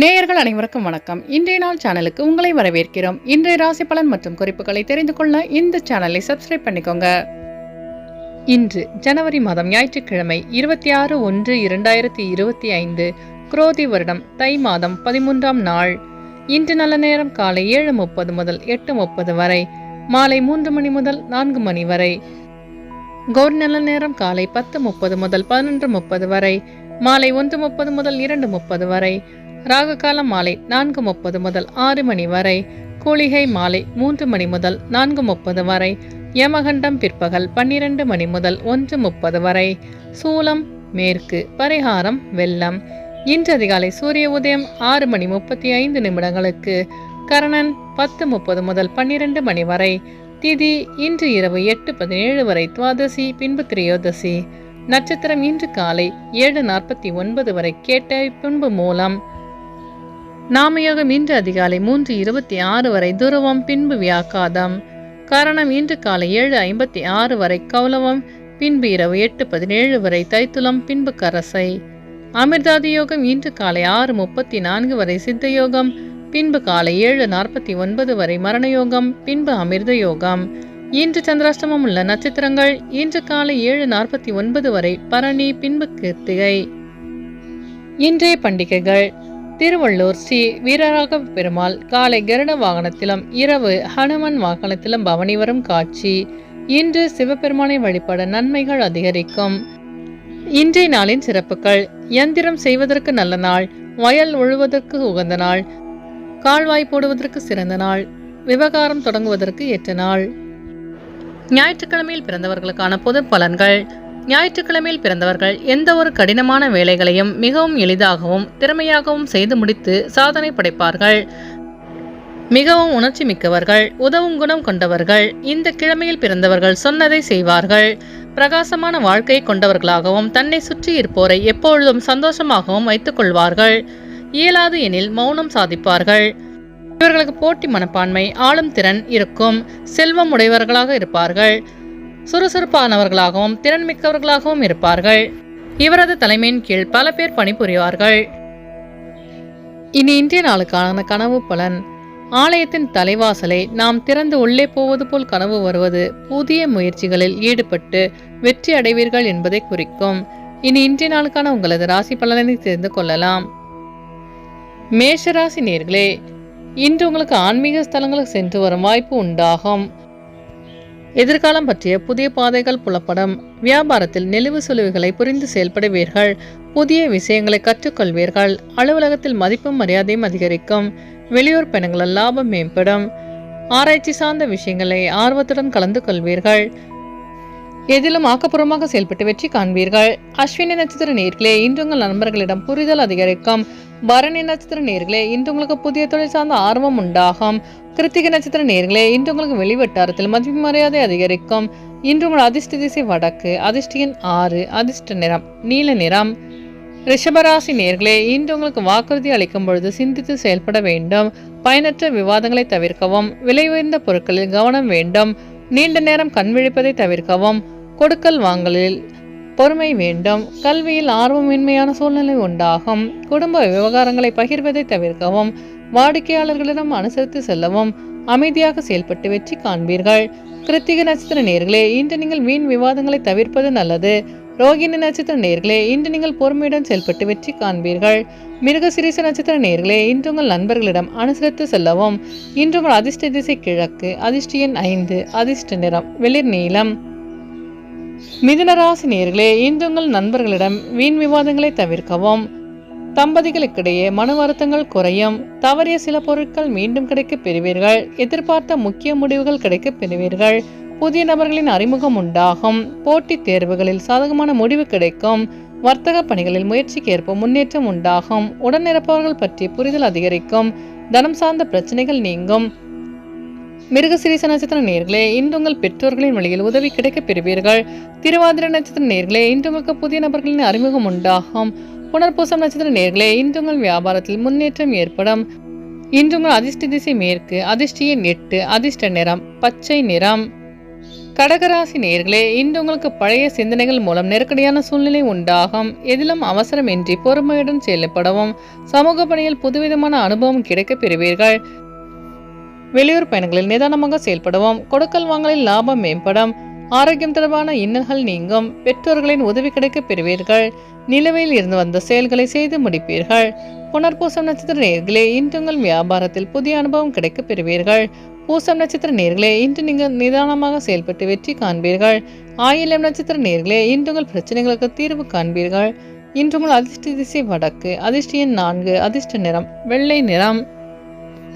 நேயர்கள் அனைவருக்கும் வணக்கம். இன்றைய நாள் சேனலுக்கு உங்களை வரவேற்கிறோம். இன்றைய ராசி பலன் மற்றும் குறிப்புகளை தெரிந்து கொள்ள இந்த சேனலை சப்ஸ்கிரைப் பண்ணிக்கோங்க. இன்று ஜனவரி மாதம் ஞாயிற்றுக்கிழமை 26/1/2025 குரோதி வருடம் தை மாதம் 13ஆம் நாள். இன்று நல்ல நேரம் காலை 7:30 முதல் 8:30 வரை, மாலை 3 மணி முதல் 4 மணி வரை. கௌரி நல்ல நேரம் காலை 10:30 முதல் 11:30 வரை, மாலை 1:30 முதல் 2:30 வரை. ராகு காலம் மாலை 4:30 முதல் 6 மணி வரை. கூலிகை மாலை 3 மணி முதல் 4:30 வரை. யமகண்டம் பிற்பகல் 12 மணி முதல் 1:30 வரை. சூலம் மேற்கு. பரிகாரம் வெள்ளம். இன்று அதிகாலை சூரிய உதயம் 6 மணி 35 நிமிடங்களுக்கு. கரணன் 10:30 முதல் 12 மணி வரை. திதி இன்று இரவு 8:17 வரை துவாதசி, பின்பு திரையோதசி. நட்சத்திரம் இன்று காலை 7:49 வரை கேட்டை, பின்பு மூலம். நாமயோகம் இன்று அதிகாலை 3:26 வரை துருவம், பின்பு வியாக்காதம். காரணம் இன்று காலை 7:56 வரை கௌலவம், பின்பு இரவு 8:17 வரை தைத்துலம், பின்பு கரசை. அமிர்தாதி யோகம் இன்று காலை 6:34 வரை சித்த யோகம், பின்பு காலை 7:49 வரை மரணயோகம், பின்பு அமிர்த யோகம். இன்று சந்திராஷ்டமம் உள்ள நட்சத்திரங்கள் இன்று காலை 7:49 வரை பரணி, பின்பு கிருத்திகை. இன்றைய பண்டிகைகள்: திருவள்ளூர் ஸ்ரீ வீரராக பெருமாள் காலை கருட வாகனத்திலும் இரவு ஹனுமன் வாகனத்திலும் பவனி வரும் காட்சி. இன்று சிவபெருமானை வழிபட நன்மைகள் அதிகரிக்கும். இன்றைய நாளின் சிறப்புகள்: யந்திரம் செய்வதற்கு நல்ல நாள், வயல் உழுவதற்கு உகந்த நாள், கால்வாய் போடுவதற்கு சிறந்த நாள், விவகாரம் தொடங்குவதற்கு ஏற்ற நாள். ஞாயிற்றுக்கிழமையில் பிறந்தவர்களுக்கான பொது பலன்கள். ஞாயிற்றுக்கிழமையில் பிறந்தவர்கள் எந்த ஒரு கடினமான வேலைகளையும் மிகவும் எளிதாகவும் திறமையாகவும் செய்து முடித்து சாதனை படைப்பார்கள். மிகவும் உணர்ச்சி மிக்கவர்கள், உதவும் குணம் கொண்டவர்கள். இந்த கிழமையில் பிறந்தவர்கள் சொன்னதை செய்வார்கள். பிரகாசமான வாழ்க்கையை கொண்டவர்களாகவும் தன்னை சுற்றி இருப்போரை எப்பொழுதும் சந்தோஷமாகவும் வைத்துக் கொள்வார்கள். இயலாது எனில் மௌனம் சாதிப்பார்கள். இவர்களுக்கு போட்டி மனப்பான்மை, ஆளும் திறன் இருக்கும். செல்வம் உடையவர்களாக இருப்பார்கள். சுறுசுறுப்பானவர்களாகவும் திறன்மிக்கவர்களாகவும் இருப்பார்கள். இவரது தலைமையின் கீழ் பல பேர் பணிபுரிவார்கள். இனி இன்றைய நாளுக்கான கனவு பலன். ஆலயத்தின் தலைவாசலை நாம் திறந்து உள்ளே போவது போல் கனவு வருவது புதிய முயற்சிகளில் ஈடுபட்டு வெற்றி அடைவீர்கள் என்பதை குறிக்கும். இனி இன்றைய நாளுக்கான உங்களது ராசி பலனை தெரிந்து கொள்ளலாம். மேஷராசி நேயர்களே, இன்று உங்களுக்கு ஆன்மீக ஸ்தலங்களுக்கு சென்று வரும் வாய்ப்பு உண்டாகும். எதிர்காலம் பற்றிய புதிய பாதைகள் புலப்படும். வியாபாரத்தில் நெளிவு சுழிவுகளை புரிந்து செயல்படுவீர்கள். புதிய விஷயங்களை கற்றுக்கொள்வீர்கள். அலுவலகத்தில் மதிப்பும் மரியாதையும் அதிகரிக்கும். வெளியூர் பயணங்களால் லாபம் மேம்படும். ஆராய்ச்சி சார்ந்த விஷயங்களை ஆர்வத்துடன் கலந்து கொள்வீர்கள். எதிலும் ஆக்கப்பூர்வமாக செயல்பட்டு வெற்றி காண்பீர்கள். அஸ்வினி நட்சத்திர நேயர்களே, இன்று உங்கள் நண்பர்களிடம் புரிதல் அதிகரிக்கும். பரணி நட்சத்திர நேயர்களே, இன்று உங்களுக்கு புதிய தொழில் சார்ந்த ஆர்வம் உண்டாகும். கிருத்திகை நட்சத்திர நேயர்களே, இன்று உங்களுக்கு வெளிவட்டாரத்தில் மதிப்பு மரியாதை அதிகரிக்கும். இன்று உங்கள் அதிர்ஷ்ட திசை வடக்கு. அதிர்ஷ்ட எண் 6. அதிர்ஷ்ட நிறம் நீல நிறம். ரிஷபராசி நேயர்களே, இன்று உங்களுக்கு வாக்குறுதி அளிக்கும் பொழுது சிந்தித்து செயல்பட வேண்டும். பயனற்ற விவாதங்களை தவிர்க்கவும். விலை உயர்ந்த பொருட்களில் கவனம் வேண்டும். நீண்ட நேரம் கண் விழிப்பதை தவிர்க்கவும். கொடுக்கல் வாங்கலில் பொறுமை வேண்டும். கல்வியில் ஆர்வமின்மையான சூழ்நிலை உண்டாகும். குடும்ப விவகாரங்களை பகிர்வதை தவிர்க்கவும். வாடிக்கையாளர்களிடம் அனுசரித்து செல்லவும். அமைதியாக செயல்பட்டு வெற்றி காண்பீர்கள். கிருத்திகை நட்சத்திர நேயர்களே, இன்று நீங்கள் வீண் விவாதங்களை தவிர்ப்பது நல்லது. ரோகிணி நட்சத்திர நேயர்களே, இன்று நீங்கள் பொறுமையுடன் செயல்பட்டு வெற்றி காண்பீர்கள். மிருகசிரீச நட்சத்திர நேயர்களே, இன்று உங்கள் நண்பர்களிடம் அனுசரித்து செல்லவும். இன்று உங்கள் அதிர்ஷ்ட திசை கிழக்கு. அதிர்ஷ்ட எண் 5. அதிர்ஷ்ட நிறம் வெளிர் நீலம். மிதுன ராசி நேயர்களே, இன்று உங்கள் நண்பர்களிடம் வீண் விவாதங்களை தவிர்க்கவும். தம்பதிகளுக்கிடையே மன வருத்தங்கள் குறையும். தவறிய சில பொருட்கள் மீண்டும் கிடைக்க பெறுவீர்கள். எதிர்பார்த்த முக்கிய முடிவுகள் கிடைக்க பெறுவீர்கள். புதிய நபர்களின் அறிமுகம் உண்டாகும். போட்டித் தேர்வுகளில் சாதகமான முடிவு கிடைக்கும். வர்த்தக பணிகளில் முயற்சிக்கு ஏற்ப முன்னேற்றம் உண்டாகும். உடனிருப்பவர்கள் பற்றி புரிதல் அதிகரிக்கும். தனம் சார்ந்த பிரச்சனைகள் நீங்கும். மிருகசிரீச நட்சத்திர நேயர்களே, இன்று உங்கள் பெற்றோர்களின் வழியில் உதவி கிடைக்க பெறுவீர்கள். திருவாதிரை நட்சத்திர நேயர்களே, இன்று உங்களுக்கு புதிய நபர்களின் அறிமுகம் உண்டாகும். புனர்பூசம் நட்சத்திர நேயர்களே, இன்று உங்கள் வியாபாரத்தில் முன்னேற்றம் ஏற்படும். இன்று உங்கள் அதிர்ஷ்ட திசை மேற்கு. அதிர்ஷ்ட எண் 8. அதிர்ஷ்ட நிறம் பச்சை நிறம். கடகராசி நேயர்களே, இன்று உங்களுக்கு பழைய சிந்தனைகள் மூலம் நெருக்கடியான சூழ்நிலை உண்டாகும். எதிலும் அவசரமின்றி பொறுமையுடன் செயல்படவும், சமூக பணியில் புதுவிதமான அனுபவம் கிடைக்க பெறுவீர்கள். வெளியூர் பயணங்களில் நிதானமாக செயல்படவும், கொடுக்கல் வாங்கலில் லாபம் மேம்படும். ஆரோக்கியம் தொடர்பான இன்னல்கள் நீங்கும். பெற்றோர்களின் உதவி கிடைக்க பெறுவீர்கள். நிலுவையில் இருந்து வந்த செயல்களை செய்து முடிப்பீர்கள். புனர்பூசம் நட்சத்திர நேயர்களே, இன்று உங்கள் வியாபாரத்தில் புதிய அனுபவம் கிடைக்க பெறுவீர்கள். பூசம் நட்சத்திர நேயர்களே, இன்று நீங்கள் நிதானமாக செயல்பட்டு வெற்றி காண்பீர்கள். ஆயில்யம் நட்சத்திர நேயர்களே, இன்று உங்கள் பிரச்சனைகளுக்கு தீர்வு காண்பீர்கள். இன்று உங்கள் அதிர்ஷ்ட திசை வடக்கு. அதிர்ஷ்ட எண் 4. அதிர்ஷ்ட நிறம் வெள்ளை நிறம்.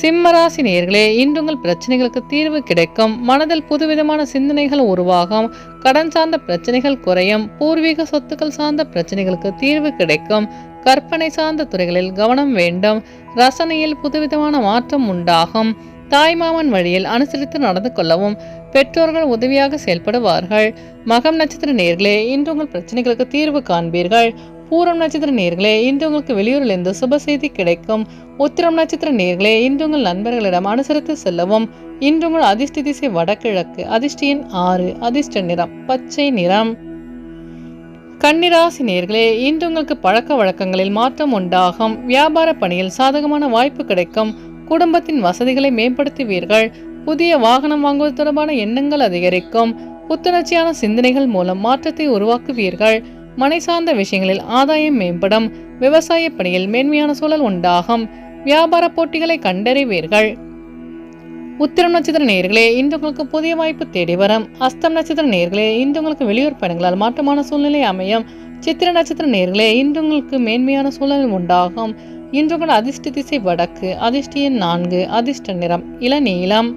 சிம்மராசி நேயர்களே, இன்று உங்கள் பிரச்சனைகளுக்கு தீர்வு கிடைக்கும். மனதில் புதுவிதமான சிந்தனைகள் உருவாகும். கடன் சார்ந்த பிரச்சனைகள் குறையும். பூர்வீக சொத்துக்கள் சார்ந்த பிரச்சனைகளுக்கு தீர்வு கிடைக்கும். கற்பனை சார்ந்த துறைகளில் கவனம் வேண்டும். ரசனையில் புதுவிதமான மாற்றம் உண்டாகும். தாய்மாமன் வழியில் அனுசரித்து நடந்து கொள்ளவும். பெற்றோர்கள் உதவியாக செயல்படுவார்கள். மகம் நட்சத்திர நேயர்களே, இன்று உங்கள் பிரச்சனைகளுக்கு தீர்வு காண்பீர்கள். பூரம் நட்சத்திர நேயர்களே, இன்று உங்களுக்கு வெளியூரிலிருந்து சுப செய்தி கிடைக்கும். உத்திரம் நட்சத்திர நேயர்களே, இன்று உங்கள் நண்பர்களிடம் அனுசரித்து செல்லவும். இன்று உங்கள் அதிர்ஷ்ட திசை வடகிழக்கு. அதிர்ஷ்ட எண் 6. அதிர்ஷ்ட நிறம் பச்சை நிறம். கன்னிராசி நேயர்களே, இன்று உங்களுக்கு பழக்க வழக்கங்களில் மாற்றம் உண்டாகும். வியாபார பணியில் சாதகமான வாய்ப்பு கிடைக்கும். குடும்பத்தின் வசதிகளை மேம்படுத்துவீர்கள். புதிய வாகனம் வாங்குவது தொடர்பான எண்ணங்கள் அதிகரிக்கும். புத்துணர்ச்சியான சிந்தனைகள் மூலம் மாற்றத்தை உருவாக்குவீர்கள். மனை சார்ந்த விஷயங்களில் ஆதாயம் மேம்படும். விவசாய பணியில் மேன்மையான சூழல் உண்டாகும். வியாபார போட்டிகளை கண்டறிவீர்கள். உத்திரம் நட்சத்திர நேயர்களே, இன்று உங்களுக்கு புதிய வாய்ப்பு தேடி வரும். அஸ்தம் நட்சத்திர நேயர்களே, இன்று உங்களுக்கு வெளியூர் பயணங்களால் மாற்றமான சூழ்நிலை அமையும். சித்திர நட்சத்திர நேயர்களே, இன்று உங்களுக்கு மேன்மையான சூழல் உண்டாகும். இன்று உங்கள் அதிர்ஷ்ட திசை வடக்கு. அதிர்ஷ்ட எண் 4. அதிர்ஷ்ட நிறம் இளநீலம்.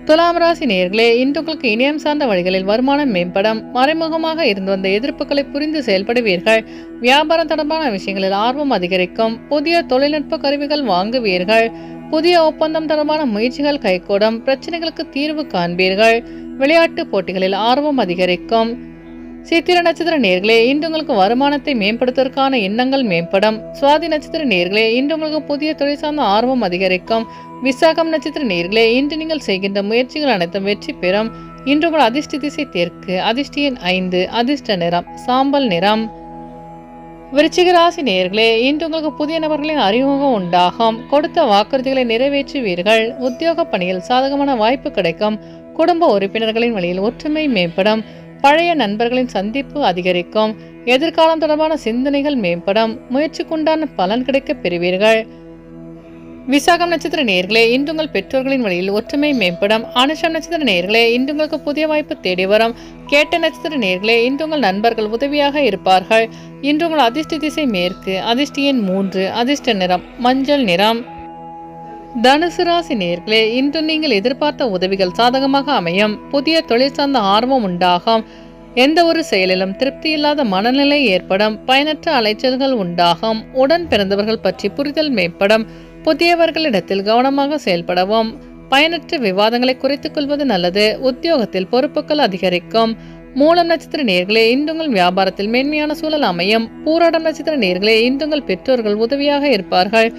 துலாம் ராசி நேயர்களே, இன்று உங்களுக்கு இணையம் சார்ந்த வழிகளில் வருமானம் மேம்படும். மறைமுகமாக இருந்து வந்த எதிர்ப்புகளை புரிந்து செயல்படுவீர்கள். வியாபாரம் தொடர்பான விஷயங்களில் ஆர்வம் அதிகரிக்கும். புதிய தொழில்நுட்ப கருவிகள் வாங்குவீர்கள். புதிய ஒப்பந்தம் தொடர்பான முயற்சிகள் கைகூடும். பிரச்சனைகளுக்கு தீர்வு காண்பீர்கள். விளையாட்டு போட்டிகளில் ஆர்வம் அதிகரிக்கும். சித்திர நட்சத்திர நேயர்களே, இன்று உங்களுக்கு வருமானத்தை மேம்படுத்துவதற்கான எண்ணங்கள் மேம்படும். சுவாதி நட்சத்திர நேயர்களே, இன்று உங்களுக்கு புதிய தொழில் சார்ந்த ஆர்வம் அதிகரிக்கும். விசாகம் நட்சத்திர நேயர்களே, இன்று நீங்கள் செய்கின்ற முயற்சிகள் அனைத்தும் வெற்றி பெறும். இன்று உங்கள் அதிர்ஷ்ட திசை தெற்கு. அதிர்ஷ்ட எண் 5. அதிர்ஷ்ட நிறம் சாம்பல் நிறம். விருச்சிக ராசி நேயர்களே, இன்று உங்களுக்கு புதிய நபர்களின் அறிமுகம் உண்டாகும். கொடுத்த வாக்குறுதிகளை நிறைவேற்றுவீர்கள். உத்தியோக பணியில் சாதகமான வாய்ப்பு கிடைக்கும். குடும்ப உறுப்பினர்களின் வழியில் ஒற்றுமை மேம்படும். பழைய நண்பர்களின் சந்திப்பு அதிகரிக்கும். எதிர்காலம் தொடர்பான சிந்தனைகள் மேம்படும். முயற்சிக்குண்டான பலன் கிடைக்க பெறுவீர்கள். விசாகம் நட்சத்திர நேயர்களே, இன்று உங்கள் பெற்றோர்களின் வழியில் ஒற்றுமை மேம்படும். அனுஷம் நட்சத்திர நேயர்களே, இன்று உங்களுக்கு புதிய வாய்ப்பு தேடி வரும். கேட்ட நட்சத்திர நேயர்களே, இன்று உங்கள் நண்பர்கள் உதவியாக இருப்பார்கள். இன்று உங்கள் அதிர்ஷ்ட திசை மேற்கு. அதிர்ஷ்ட எண் 3. அதிர்ஷ்ட நிறம் மஞ்சள் நிறம். தனுசு ராசி நேயர்களே, இன்று நீங்கள் எதிர்பார்த்த உதவிகள் சாதகமாக அமையும். புதிய தொழில் சார்ந்த ஆர்வம் உண்டாகும். எந்த ஒரு செயலிலும் திருப்தி இல்லாத மனநிலை ஏற்படும். பயனற்ற அலைச்சல்கள் உண்டாகும். உடன் பிறந்தவர்கள் பற்றி புரிதல் மேம்படும். புதியவர்களிடத்தில் கவனமாக செயல்படவும். பயனற்ற விவாதங்களை குறைத்துக் கொள்வது நல்லது. உத்தியோகத்தில் பொறுப்புகள் அதிகரிக்கும். மூலம் நட்சத்திர நேயர்களே, இன்று உங்கள் வியாபாரத்தில் மேன்மையான சூழல் அமையும். பூராடம் நட்சத்திர நேயர்களே, இன்று உங்கள் பெற்றோர்கள் உதவியாக இருப்பார்கள்.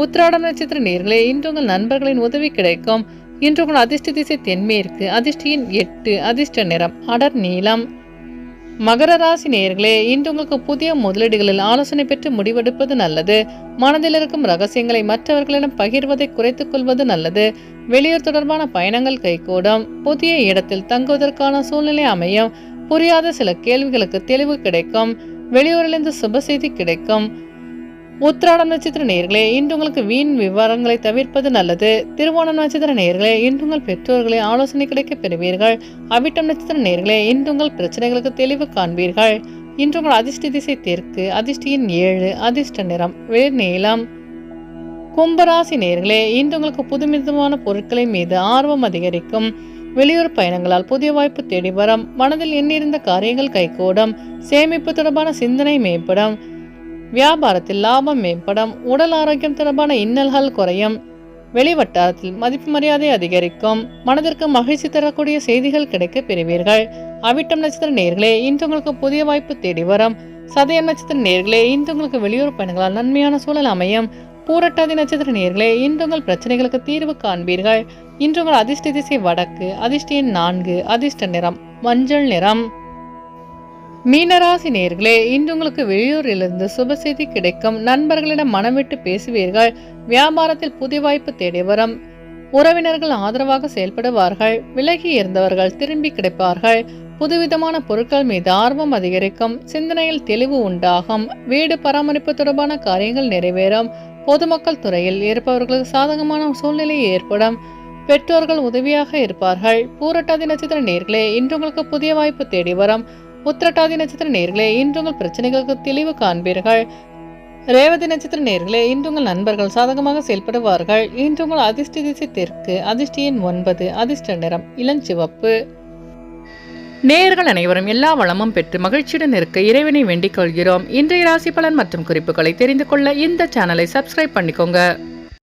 உத்திராடம் நட்சத்திர நேயர்களே, இன்று உங்கள் நண்பர்களின் உதவி கிடைக்கும். இன்று உங்கள் அதிர்ஷ்ட திசை தென்மேற்கு. அதிர்ஷ்ட எண் 8. அதிர்ஷ்ட நிறம் அடர் நீலம். மகர ராசி நேயர்களே, இன்று உங்களுக்கு புதிய முதலீடுகளில் ஆலோசனை பெற்று முடிவெடுப்பது நல்லது. மனதில் இருக்கும் ரகசியங்களை மற்றவர்களிடம் பகிர்வதை குறைத்துக் கொள்வது நல்லது. வெளியூர் தொடர்பான பயணங்கள் கைகூடும். புதிய இடத்தில் தங்குவதற்கான சூழ்நிலை அமையும். புரியாத சில கேள்விகளுக்கு தெளிவு கிடைக்கும். வெளியூரிலிருந்து சுப செய்தி கிடைக்கும். உத்திராடம் நட்சத்திர நேயர்களே, இன்று உங்களுக்கு வீண் விவரங்களை தவிர்ப்பது நல்லது. திருவோணம் நட்சத்திர நேயர்களே, இன்று உங்கள் பெற்றோர்களை ஆலோசனை கிடைக்க பெறுவீர்கள். அவிட்டம் நட்சத்திர நேயர்களே, இன்று உங்கள் பிரச்சனைகளுக்கு தெளிவு காண்பீர்கள். இன்று உங்கள் அதிர்ஷ்ட திசை தெற்கு. அதிர்ஷ்ட எண் 7. அதிர்ஷ்ட நிறம் வெண்நீலம். கும்பராசி நேயர்களே, இன்று உங்களுக்கு புதுமிதமான பொருட்களின் மீது ஆர்வம் அதிகரிக்கும். வெளியூர் பயணங்களால் புதிய வாய்ப்பு தேடி வரும். மனதில் எண்ணிருந்த காரியங்கள் கைகூடும். சேமிப்பு தொடர்பான சிந்தனை மேம்படும். வியாபாரத்தில் லாபம் மேம்படும். உடல் ஆரோக்கியம் தொடர்பான இன்னல்கள் குறையும். வெளிவட்டாரத்தில் மதிப்பு மரியாதை அதிகரிக்கும். மனதிற்கு மகிழ்ச்சி தரக்கூடிய செய்திகள் கிடைக்க பெறுவீர்கள். அவிட்டம் நட்சத்திர நேயர்களே, இன்று உங்களுக்கு புதிய வாய்ப்பு தேடி வரும். சதயம் நட்சத்திர நேயர்களே, இன்று உங்களுக்கு வெளியூர் பயணங்களால் நன்மையான சூழல் அமையும். பூரட்டாதி நட்சத்திர நேயர்களே, இன்று உங்கள் பிரச்சனைகளுக்கு தீர்வு காண்பீர்கள். இன்று உங்கள் அதிர்ஷ்ட திசை வடக்கு, அதிர்ஷ்ட எண் 4, அதிர்ஷ்ட நிறம் மஞ்சள் நிறம். மீனராசி நேயர்களே, இன்று உங்களுக்கு வெளியூரிலிருந்து சுப செய்தி கிடைக்கும். நண்பர்களிடம் மனம் விட்டு பேசுவீர்கள். வியாபாரத்தில் புதிய வாய்ப்பு தேடி வரும். உறவினர்கள் ஆதரவாக செயல்படுவார்கள். விலகி இருந்தவர்கள் திரும்பி கிடைப்பார்கள். புதுவிதமான பொருட்கள் மீது ஆர்வம் அதிகரிக்கும். சிந்தனையில் தெளிவு உண்டாகும். வீடு பராமரிப்பு தொடர்பான காரியங்கள் நிறைவேறும். பொதுமக்கள் துறையில் இருப்பவர்களுக்கு சாதகமான சூழ்நிலை ஏற்படும். பெற்றோர்கள் உதவியாக இருப்பார்கள். பூரட்டாதி நட்சத்திர நேயர்களே, இன்று உங்களுக்கு புதிய வாய்ப்பு தேடி வரும். உத்திரட்டாதி நட்சத்திர நேயர்களே, இன்று உங்கள் பிரச்சனைகளுக்கு தெளிவு காண்பீர்கள். ரேவதி நட்சத்திர நேயர்களே, இன்று உங்கள் நண்பர்கள் சாதகமாக செயல்படுவார்கள். இன்று உங்கள் அதிர்ஷ்ட திசை தெற்கு, அதிர்ஷ்ட எண் 9, அதிர்ஷ்ட நிறம் இளஞ்சிவப்பு. நேயர்கள் அனைவரும் எல்லா வளமும் பெற்று மகிழ்ச்சியுடன் இருக்க இறைவனை வேண்டிக் கொள்கிறோம். இன்றைய ராசி பலன் மற்றும் குறிப்புகளை தெரிந்து கொள்ள இந்த சேனலை சப்ஸ்கிரைப் பண்ணிக்கோங்க.